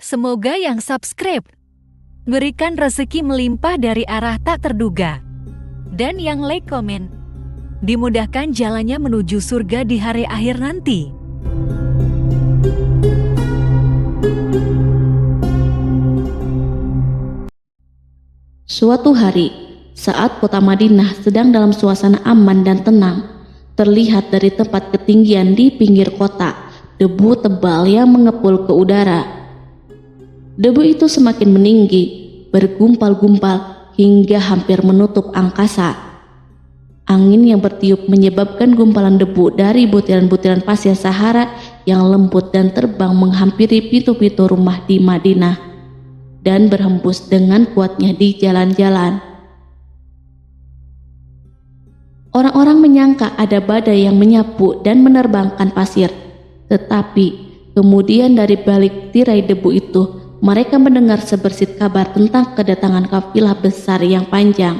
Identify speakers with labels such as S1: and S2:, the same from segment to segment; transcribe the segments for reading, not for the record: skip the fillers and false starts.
S1: Semoga yang subscribe berikan rezeki melimpah dari arah tak terduga. Dan yang like komen, dimudahkan jalannya menuju surga di hari akhir nanti.
S2: Suatu hari, saat kota Madinah sedang dalam suasana aman dan tenang, terlihat dari tempat ketinggian di pinggir kota, debu tebal yang mengepul ke udara. Debu itu semakin meninggi, bergumpal-gumpal hingga hampir menutup angkasa. Angin yang bertiup menyebabkan gumpalan debu dari butiran-butiran pasir Sahara yang lembut dan terbang menghampiri pintu-pintu rumah di Madinah dan berhembus dengan kuatnya di jalan-jalan. Orang-orang menyangka ada badai yang menyapu dan menerbangkan pasir, tetapi kemudian dari balik tirai debu itu mereka mendengar sebersit kabar tentang kedatangan kafilah besar yang panjang.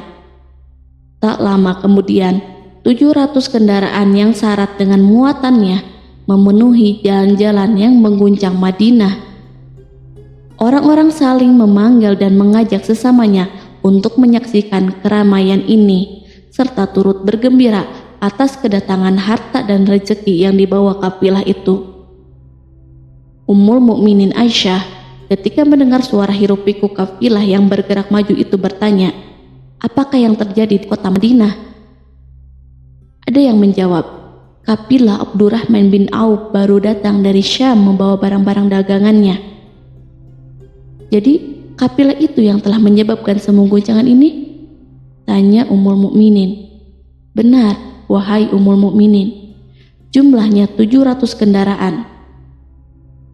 S2: Tak lama kemudian, 700 kendaraan yang syarat dengan muatannya memenuhi jalan-jalan yang mengguncang Madinah. Orang-orang saling memanggil dan mengajak sesamanya untuk menyaksikan keramaian ini, serta turut bergembira atas kedatangan harta dan rezeki yang dibawa kafilah itu. Ummul Mukminin Aisyah ketika mendengar suara hiruk-pikuk kafilah yang bergerak maju itu bertanya, "Apakah yang terjadi di kota Madinah?" Ada yang menjawab, "Kafilah Abdurrahman bin Auf baru datang dari Syam membawa barang-barang dagangannya." "Jadi, kafilah itu yang telah menyebabkan semua guncangan ini?" tanya Ummul Mukminin. "Benar, wahai Ummul Mukminin. Jumlahnya 700 kendaraan."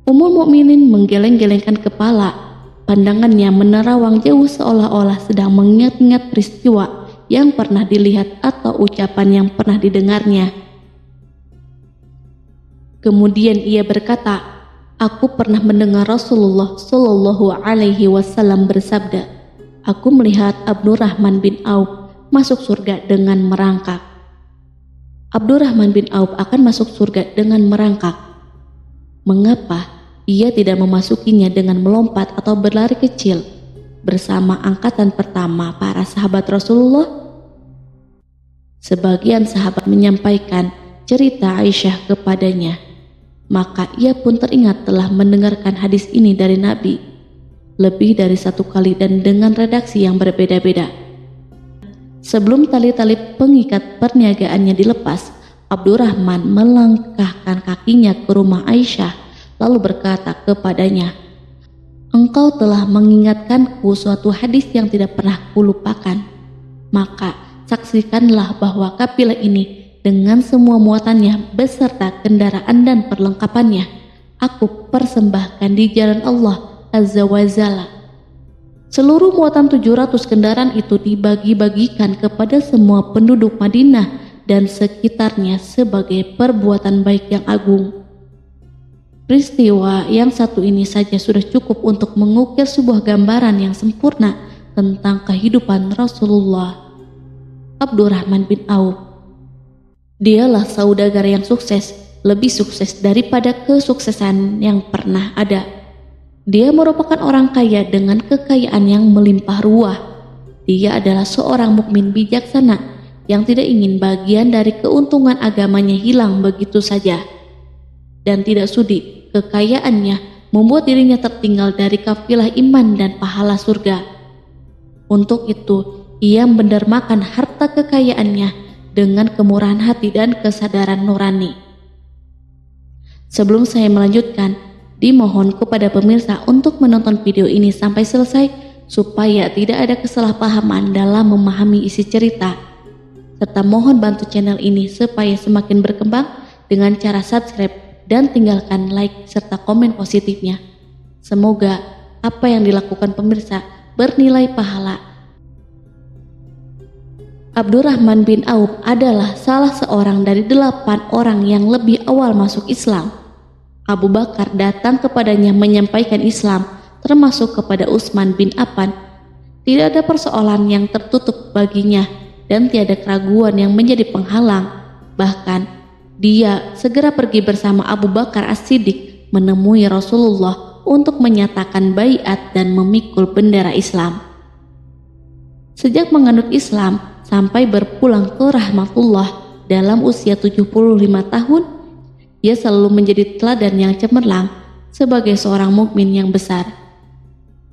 S2: Ummul Mukminin menggeleng-gelengkan kepala, pandangannya menerawang jauh seolah-olah sedang mengingat-ingat peristiwa yang pernah dilihat atau ucapan yang pernah didengarnya. Kemudian ia berkata, "Aku pernah mendengar Rasulullah Shallallahu Alaihi Wasallam bersabda, aku melihat Abdurrahman bin Auf masuk surga dengan merangkak." Abdurrahman bin Auf akan masuk surga dengan merangkak. Mengapa ia tidak memasukinya dengan melompat atau berlari kecil bersama angkatan pertama para sahabat Rasulullah? Sebagian sahabat menyampaikan cerita Aisyah kepadanya, maka ia pun teringat telah mendengarkan hadis ini dari Nabi lebih dari satu kali dan dengan redaksi yang berbeda-beda. Sebelum tali-tali pengikat perniagaannya dilepas, Abdurrahman melangkahkan kakinya ke rumah Aisyah lalu berkata kepadanya, "Engkau telah mengingatkanku suatu hadis yang tidak pernah kulupakan. Maka saksikanlah bahwa kafilah ini dengan semua muatannya beserta kendaraan dan perlengkapannya aku persembahkan di jalan Allah Azza wa Jalla." Seluruh muatan 700 kendaraan itu dibagi-bagikan kepada semua penduduk Madinah dan sekitarnya sebagai perbuatan baik yang agung. Peristiwa yang satu ini saja sudah cukup untuk mengukir sebuah gambaran yang sempurna tentang kehidupan Rasulullah. Abdurrahman bin Auf, dialah saudagar yang sukses, lebih sukses daripada kesuksesan yang pernah ada. Dia merupakan orang kaya dengan kekayaan yang melimpah ruah. Dia adalah seorang mukmin bijaksana yang tidak ingin bagian dari keuntungan agamanya hilang begitu saja, dan tidak sudi kekayaannya membuat dirinya tertinggal dari kafilah iman dan pahala surga. Untuk itu, ia mendermakan harta kekayaannya dengan kemurahan hati dan kesadaran nurani. Sebelum saya melanjutkan, dimohon kepada pemirsa untuk menonton video ini sampai selesai supaya tidak ada kesalahpahaman dalam memahami isi cerita, serta mohon bantu channel ini supaya semakin berkembang dengan cara subscribe dan tinggalkan like serta komen positifnya. Semoga apa yang dilakukan pemirsa bernilai pahala. Abdurrahman bin Auf adalah salah seorang dari 8 orang yang lebih awal masuk Islam. Abu Bakar datang kepadanya menyampaikan Islam, termasuk kepada Utsman bin Affan. Tidak ada persoalan yang tertutup baginya dan tiada keraguan yang menjadi penghalang. Bahkan dia segera pergi bersama Abu Bakar As-Siddiq menemui Rasulullah untuk menyatakan baiat dan memikul bendera Islam. Sejak menganut Islam sampai berpulang ke rahmatullah dalam usia 75 tahun, ia selalu menjadi teladan yang cemerlang sebagai seorang mukmin yang besar.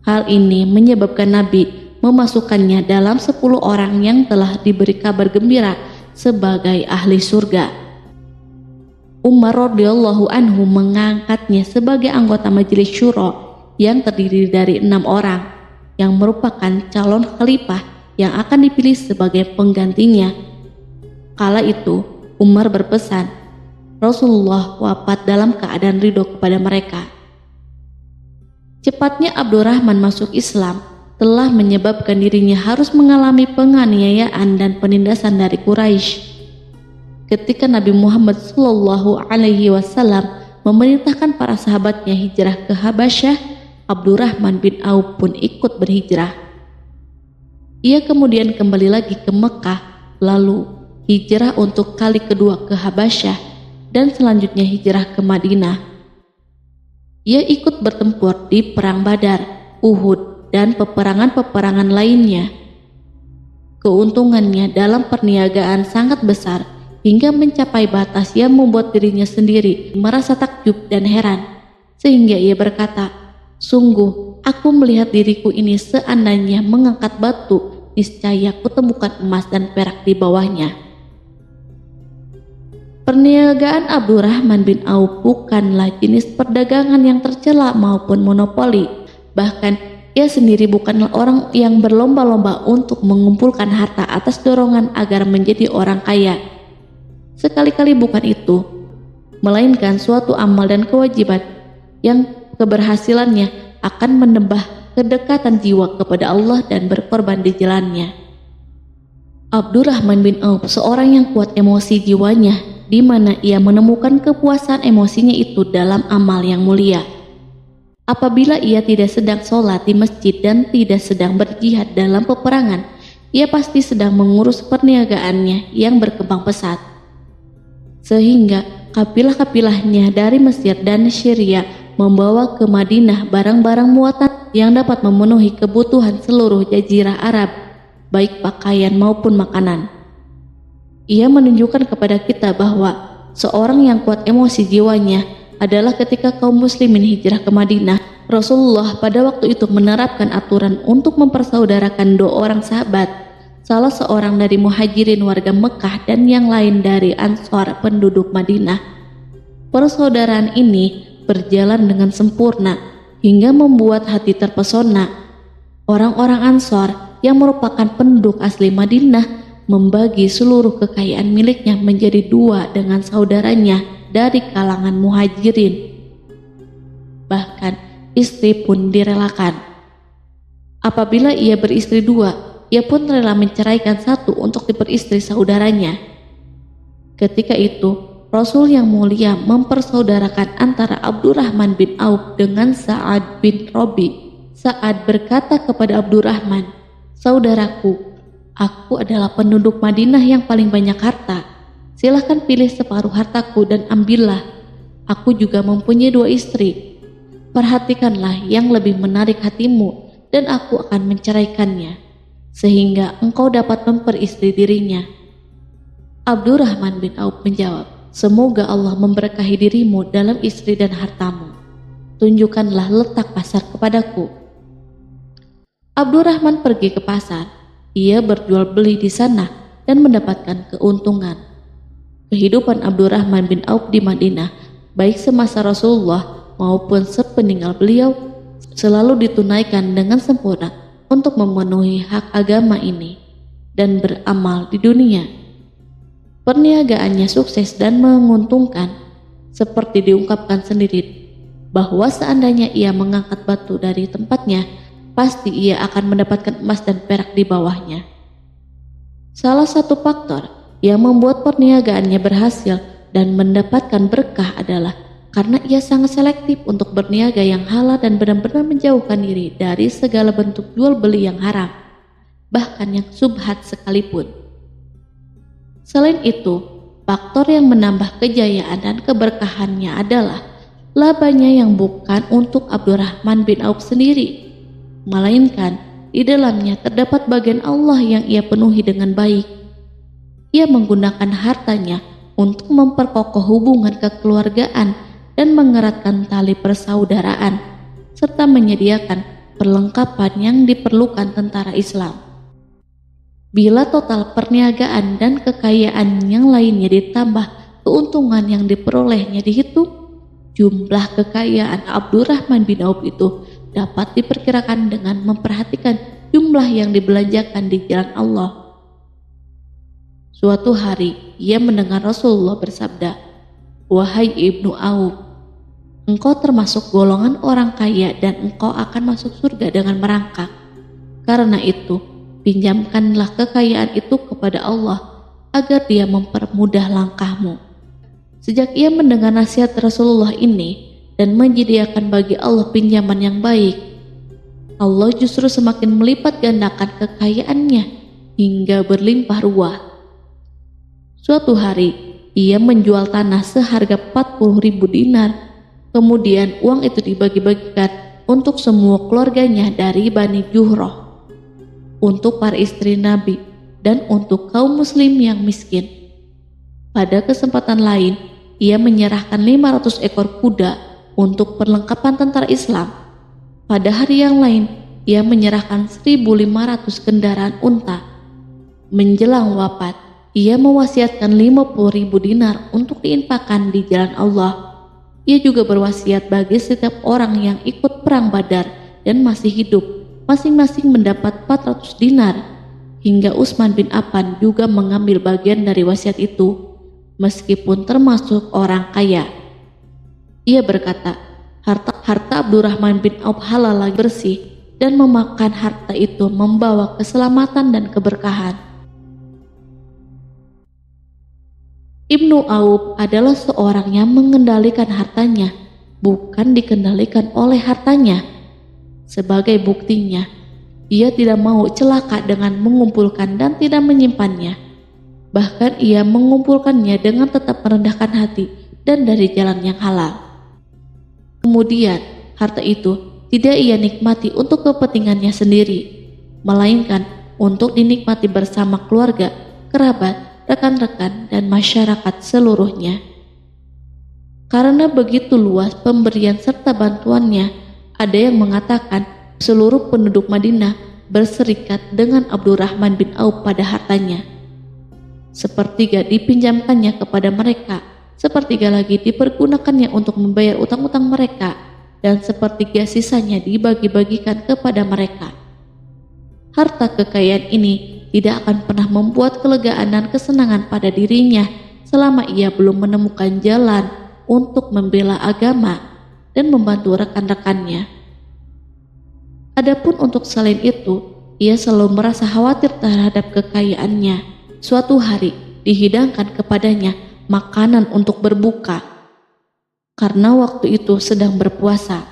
S2: Hal ini menyebabkan Nabi memasukkannya dalam 10 orang yang telah diberi kabar gembira sebagai ahli surga. Umar radhiyallahu anhu mengangkatnya sebagai anggota majelis syuro yang terdiri dari 6 orang yang merupakan calon khalifah yang akan dipilih sebagai penggantinya. Kala itu Umar berpesan, Rasulullah wafat dalam keadaan ridho kepada mereka. Cepatnya Abdurrahman masuk Islam telah menyebabkan dirinya harus mengalami penganiayaan dan penindasan dari Quraisy. Ketika Nabi Muhammad SAW memerintahkan para sahabatnya hijrah ke Habasyah, Abdurrahman bin Auf pun ikut berhijrah. Ia kemudian kembali lagi ke Mekah, lalu hijrah untuk kali kedua ke Habasyah, dan selanjutnya hijrah ke Madinah. Ia ikut bertempur di Perang Badar, Uhud, dan peperangan-peperangan lainnya. Keuntungannya dalam perniagaan sangat besar hingga mencapai batas yang membuat dirinya sendiri merasa takjub dan heran, sehingga ia berkata, "Sungguh, aku melihat diriku ini seandainya mengangkat batu, niscaya kutemukan emas dan perak di bawahnya." Perniagaan Abdurrahman bin Auf bukanlah jenis perdagangan yang tercela maupun monopoli. Bahkan ia sendiri bukanlah orang yang berlomba-lomba untuk mengumpulkan harta atas dorongan agar menjadi orang kaya. Sekali-kali bukan itu, melainkan suatu amal dan kewajiban yang keberhasilannya akan menambah kedekatan jiwa kepada Allah dan berkorban di jalannya. Abdurrahman bin Auf seorang yang kuat emosi jiwanya, di mana ia menemukan kepuasan emosinya itu dalam amal yang mulia. Apabila ia tidak sedang sholat di masjid dan tidak sedang berjihad dalam peperangan, ia pasti sedang mengurus perniagaannya yang berkembang pesat. Sehingga kapilah-kapilahnya dari Mesir dan Syria membawa ke Madinah barang-barang muatan yang dapat memenuhi kebutuhan seluruh jazirah Arab, baik pakaian maupun makanan. Ia menunjukkan kepada kita bahwa seorang yang kuat emosi jiwanya adalah ketika kaum muslimin hijrah ke Madinah. Rasulullah pada waktu itu menerapkan aturan untuk mempersaudarakan 2 orang sahabat, salah seorang dari muhajirin warga Mekah dan yang lain dari Ansor penduduk Madinah. Persaudaraan ini berjalan dengan sempurna hingga membuat hati terpesona. Orang-orang Ansor yang merupakan penduduk asli Madinah membagi seluruh kekayaan miliknya menjadi 2 dengan saudaranya dari kalangan muhajirin. Bahkan istri pun direlakan. Apabila ia beristri 2, ia pun rela menceraikan 1 untuk diperistri saudaranya. Ketika itu Rasul yang mulia mempersaudarakan antara Abdurrahman bin Auf dengan Sa'ad bin Rabi. Sa'ad berkata kepada Abdurrahman, "Saudaraku, aku adalah penduduk Madinah yang paling banyak harta. Silahkan pilih separuh hartaku dan ambillah. Aku juga mempunyai 2 istri. Perhatikanlah yang lebih menarik hatimu dan aku akan menceraikannya, sehingga engkau dapat memperistri dirinya." Abdurrahman bin Auf menjawab, "Semoga Allah memberkahi dirimu dalam istri dan hartamu. Tunjukkanlah letak pasar kepadaku." Abdurrahman pergi ke pasar. Ia berjual beli di sana dan mendapatkan keuntungan. Kehidupan Abdurrahman bin Auf di Madinah, baik semasa Rasulullah maupun sepeninggal beliau, selalu ditunaikan dengan sempurna untuk memenuhi hak agama ini dan beramal di dunia. Perniagaannya sukses dan menguntungkan, seperti diungkapkan sendiri bahwa seandainya ia mengangkat batu dari tempatnya, pasti ia akan mendapatkan emas dan perak di bawahnya. Salah satu faktor yang membuat perniagaannya berhasil dan mendapatkan berkah adalah karena ia sangat selektif untuk berniaga yang halal dan benar-benar menjauhkan diri dari segala bentuk jual beli yang haram, bahkan yang subhat sekalipun. Selain itu, faktor yang menambah kejayaan dan keberkahannya adalah labanya yang bukan untuk Abdurrahman bin Auf sendiri, melainkan di dalamnya terdapat bagian Allah yang ia penuhi dengan baik. Ia menggunakan hartanya untuk memperkokoh hubungan kekeluargaan dan mengeratkan tali persaudaraan, serta menyediakan perlengkapan yang diperlukan tentara Islam. Bila total perniagaan dan kekayaan yang lainnya ditambah keuntungan yang diperolehnya dihitung, jumlah kekayaan Abdurrahman bin Auf itu dapat diperkirakan dengan memperhatikan jumlah yang dibelanjakan di jalan Allah. Suatu hari ia mendengar Rasulullah bersabda, "Wahai Ibnu Auf, engkau termasuk golongan orang kaya dan engkau akan masuk surga dengan merangkak. Karena itu, pinjamkanlah kekayaan itu kepada Allah agar Dia mempermudah langkahmu." Sejak ia mendengar nasihat Rasulullah ini dan menyediakan bagi Allah pinjaman yang baik, Allah justru semakin melipat gandakan kekayaannya hingga berlimpah ruah. Suatu hari ia menjual tanah seharga 40.000 dinar. Kemudian uang itu dibagi-bagikan untuk semua keluarganya dari Bani Juhroh, untuk para istri Nabi, dan untuk kaum muslim yang miskin. Pada kesempatan lain, ia menyerahkan 500 ekor kuda untuk perlengkapan tentara Islam. Pada hari yang lain, ia menyerahkan 1.500 kendaraan unta. Menjelang wafat, ia mewasiatkan 50.000 dinar untuk diinfakkan di jalan Allah. Ia juga berwasiat bagi setiap orang yang ikut perang Badar dan masih hidup, masing-masing mendapat 400 dinar. Hingga Utsman bin Affan juga mengambil bagian dari wasiat itu, meskipun termasuk orang kaya. Ia berkata, harta Abdurrahman bin Auf halal lagi bersih, dan memakan harta itu membawa keselamatan dan keberkahan. Ibnu Auf adalah seorang yang mengendalikan hartanya, bukan dikendalikan oleh hartanya. Sebagai buktinya, ia tidak mau celaka dengan mengumpulkan dan tidak menyimpannya. Bahkan ia mengumpulkannya dengan tetap merendahkan hati dan dari jalan yang halal. Kemudian, harta itu tidak ia nikmati untuk kepentingannya sendiri, melainkan untuk dinikmati bersama keluarga, kerabat, rekan-rekan, dan masyarakat seluruhnya. Karena begitu luas pemberian serta bantuannya, ada yang mengatakan seluruh penduduk Madinah berserikat dengan Abdurrahman bin Auf pada hartanya. Sepertiga dipinjamkannya kepada mereka, sepertiga lagi dipergunakannya untuk membayar utang-utang mereka, dan sepertiga sisanya dibagi-bagikan kepada mereka. Harta kekayaan ini tidak akan pernah membuat kelegaan dan kesenangan pada dirinya selama ia belum menemukan jalan untuk membela agama dan membantu rekan-rekannya. Adapun untuk selain itu, ia selalu merasa khawatir terhadap kekayaannya. Suatu hari dihidangkan kepadanya makanan untuk berbuka, karena waktu itu sedang berpuasa.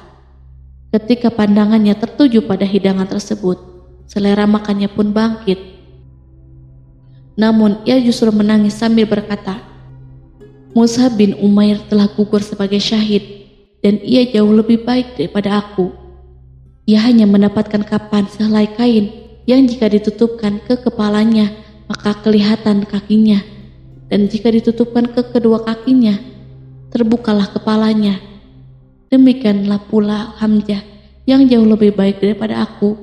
S2: Ketika pandangannya tertuju pada hidangan tersebut, selera makannya pun bangkit. Namun ia justru menangis sambil berkata, "Mus'ab bin Umair telah gugur sebagai syahid, dan ia jauh lebih baik daripada aku. Ia hanya mendapatkan kapan sehelai kain yang jika ditutupkan ke kepalanya maka kelihatan kakinya, dan jika ditutupkan ke kedua kakinya terbukalah kepalanya. Demikianlah pula Hamzah yang jauh lebih baik daripada aku.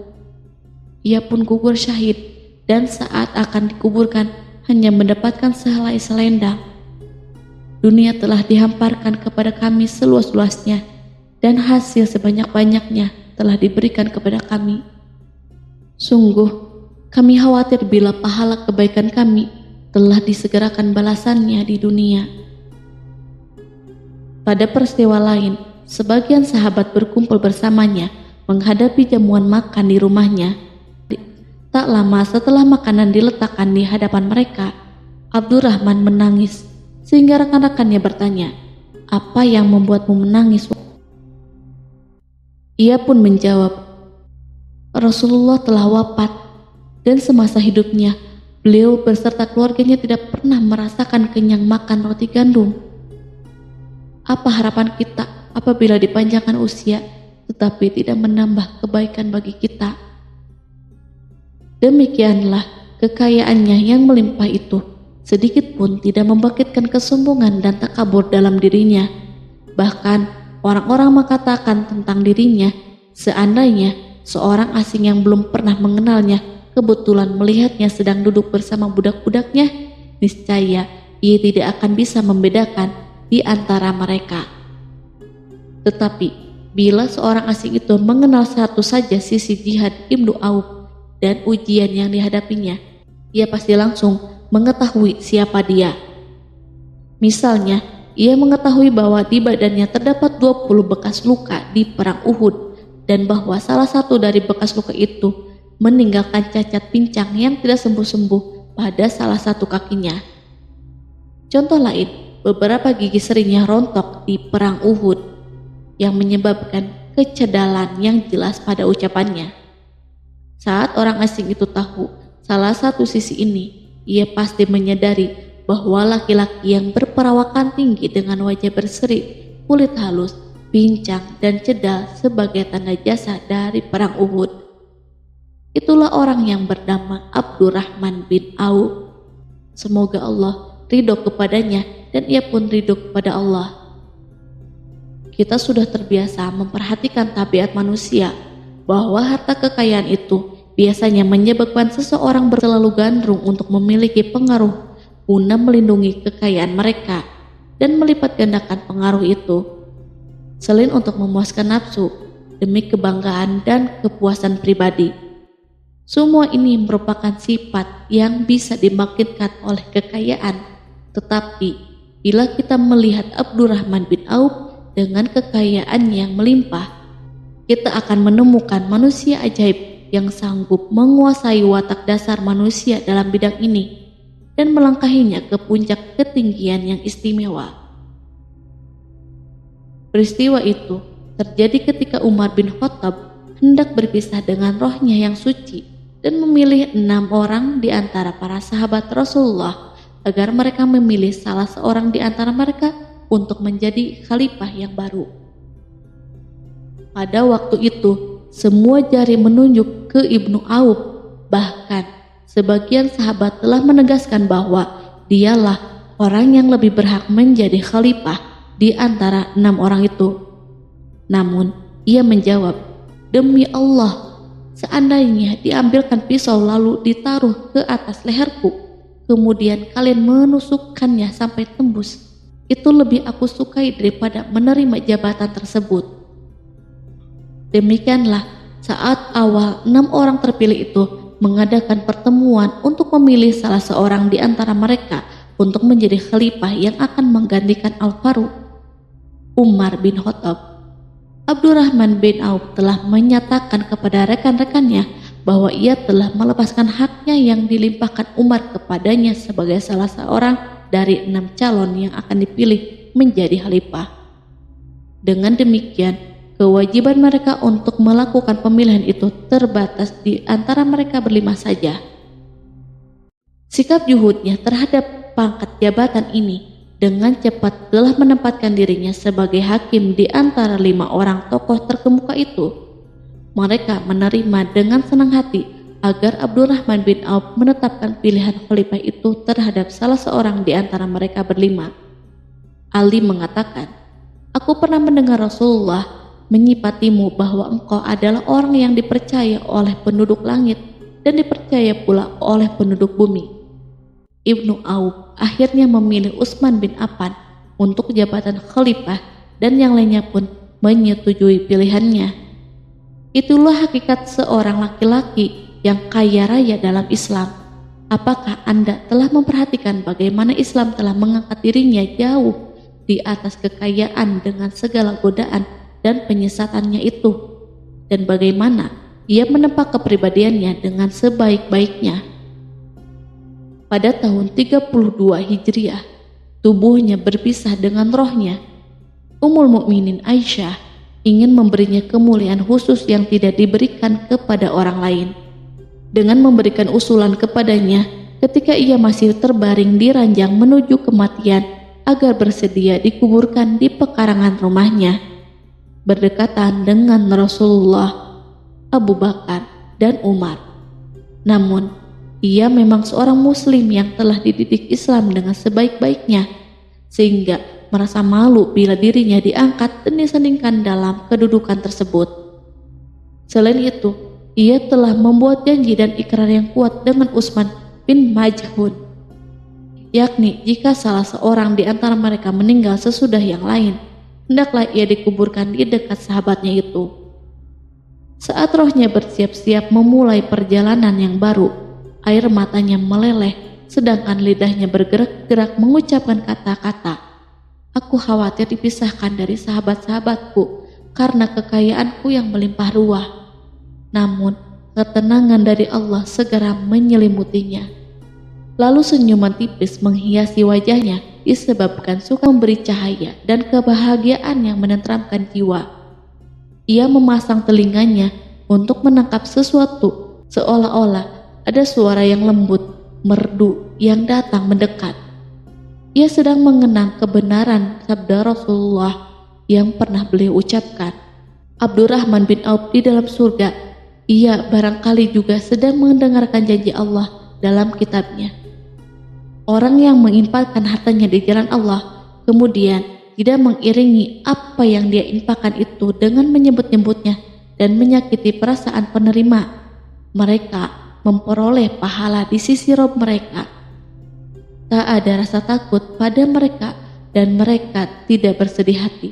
S2: Ia pun gugur syahid, dan saat akan dikuburkan hanya mendapatkan sehelai selendang. Dunia telah dihamparkan kepada kami seluas-luasnya, dan hasil sebanyak-banyaknya telah diberikan kepada kami. Sungguh, kami khawatir bila pahala kebaikan kami telah disegerakan balasannya di dunia." Pada peristiwa lain, sebagian sahabat berkumpul bersamanya menghadapi jamuan makan di rumahnya. Tak lama setelah makanan diletakkan di hadapan mereka, Abdurrahman menangis, sehingga rekan-rekannya bertanya, "Apa yang membuatmu menangis?" Ia pun menjawab, "Rasulullah telah wafat, dan semasa hidupnya beliau beserta keluarganya tidak pernah merasakan kenyang makan roti gandum. Apa harapan kita apabila dipanjangkan usia, tetapi tidak menambah kebaikan bagi kita. Demikianlah kekayaannya yang melimpah itu sedikit pun tidak membangkitkan kesombongan dan takabur dalam dirinya. Bahkan orang-orang mengatakan tentang dirinya, seandainya seorang asing yang belum pernah mengenalnya kebetulan melihatnya sedang duduk bersama budak-budaknya, niscaya ia tidak akan bisa membedakan di antara mereka. Tetapi bila seorang asing itu mengenal satu saja sisi jihad Ibnu Auf dan ujian yang dihadapinya, ia pasti langsung mengetahui siapa dia. Misalnya, ia mengetahui bahwa di badannya terdapat 20 bekas luka di perang Uhud dan bahwa salah satu dari bekas luka itu meninggalkan cacat pincang yang tidak sembuh-sembuh pada salah satu kakinya. Contoh lain, beberapa gigi serinya rontok di perang Uhud yang menyebabkan kecedalan yang jelas pada ucapannya. Saat orang asing itu tahu salah satu sisi ini, ia pasti menyadari bahwa laki-laki yang berperawakan tinggi dengan wajah berseri, kulit halus, pincang dan cedal sebagai tanda jasa dari perang Uhud. Itulah orang yang bernama Abdurrahman bin Auf. Semoga Allah ridho kepadanya dan ia pun ridho kepada Allah. Kita sudah terbiasa memperhatikan tabiat manusia bahwa harta kekayaan itu biasanya menyebabkan seseorang selalu gandrung untuk memiliki pengaruh guna melindungi kekayaan mereka dan melipat gandakan pengaruh itu. Selain untuk memuaskan nafsu demi kebanggaan dan kepuasan pribadi. Semua ini merupakan sifat yang bisa dibangkitkan oleh kekayaan. Tetapi bila kita melihat Abdurrahman bin Auf dengan kekayaan yang melimpah, kita akan menemukan manusia ajaib yang sanggup menguasai watak dasar manusia dalam bidang ini dan melangkahinya ke puncak ketinggian yang istimewa. Peristiwa itu terjadi ketika Umar bin Khattab hendak berpisah dengan rohnya yang suci dan memilih 6 orang di antara para sahabat Rasulullah agar mereka memilih salah seorang di antara mereka untuk menjadi khalifah yang baru. Pada waktu itu, semua jari menunjuk ke Ibnu Auf. Bahkan sebagian sahabat telah menegaskan bahwa dialah orang yang lebih berhak menjadi khalifah di antara 6 orang itu. Namun ia menjawab, "Demi Allah, seandainya diambilkan pisau lalu ditaruh ke atas leherku, kemudian kalian menusukkannya sampai tembus, itu lebih aku sukai daripada menerima jabatan tersebut." Demikianlah saat awal 6 orang terpilih itu mengadakan pertemuan untuk memilih salah seorang di antara mereka untuk menjadi khalifah yang akan menggantikan Al-Faruq, Umar bin Khattab. Abdurrahman bin Auf telah menyatakan kepada rekan-rekannya bahwa ia telah melepaskan haknya yang dilimpahkan Umar kepadanya sebagai salah seorang dari 6 calon yang akan dipilih menjadi khalifah. Dengan demikian, kewajiban mereka untuk melakukan pemilihan itu terbatas di antara mereka berlima saja. Sikap juhudnya terhadap pangkat jabatan ini dengan cepat telah menempatkan dirinya sebagai hakim di antara 5 orang tokoh terkemuka itu. Mereka menerima dengan senang hati agar Abdurrahman bin Auf menetapkan pilihan khalifah itu terhadap salah seorang di antara mereka berlima. Ali mengatakan, "Aku pernah mendengar Rasulullah menyipatimu bahwa engkau adalah orang yang dipercaya oleh penduduk langit dan dipercaya pula oleh penduduk bumi." Ibnu Auf akhirnya memilih Utsman bin Affan untuk jabatan khalifah dan yang lainnya pun menyetujui pilihannya. Itulah hakikat seorang laki-laki yang kaya raya dalam Islam. Apakah Anda telah memperhatikan bagaimana Islam telah mengangkat dirinya jauh di atas kekayaan dengan segala godaan dan penyesatannya itu, dan bagaimana ia menempa kepribadiannya dengan sebaik-baiknya? Pada tahun 32 Hijriah, tubuhnya berpisah dengan rohnya. Ummul Mukminin Aisyah ingin memberinya kemuliaan khusus yang tidak diberikan kepada orang lain, dengan memberikan usulan kepadanya ketika ia masih terbaring di ranjang menuju kematian agar bersedia dikuburkan di pekarangan rumahnya. berdekatan dengan Rasulullah, Abu Bakar, dan Umar. Namun, ia memang seorang muslim yang telah dididik Islam dengan sebaik-baiknya, sehingga merasa malu bila dirinya diangkat dan disandingkan dalam kedudukan tersebut. Selain itu, ia telah membuat janji dan ikrar yang kuat dengan Utsman bin Maz'un, yakni jika salah seorang di antara mereka meninggal sesudah yang lain, hendaklah ia dikuburkan di dekat sahabatnya itu. Saat rohnya bersiap-siap memulai perjalanan yang baru, air matanya meleleh, sedangkan lidahnya bergerak-gerak mengucapkan kata-kata, "Aku khawatir dipisahkan dari sahabat-sahabatku karena kekayaanku yang melimpah ruah." Namun, ketenangan dari Allah segera menyelimutinya. Lalu senyuman tipis menghiasi wajahnya disebabkan suka memberi cahaya dan kebahagiaan yang menenteramkan jiwa. Ia memasang telinganya untuk menangkap sesuatu, seolah-olah ada suara yang lembut, merdu yang datang mendekat. Ia sedang mengenang kebenaran sabda Rasulullah yang pernah beliau ucapkan, "Abdurrahman bin Auf di dalam surga." Ia barangkali juga sedang mendengarkan janji Allah dalam kitabnya. Orang yang menginfakkan hartanya di jalan Allah, kemudian tidak mengiringi apa yang dia infakkan itu dengan menyebut-nyebutnya dan menyakiti perasaan penerima, mereka memperoleh pahala di sisi Rob mereka. Tak ada rasa takut pada mereka dan mereka tidak bersedih hati.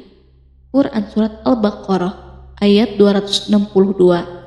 S2: Quran Surat Al-Baqarah ayat 262.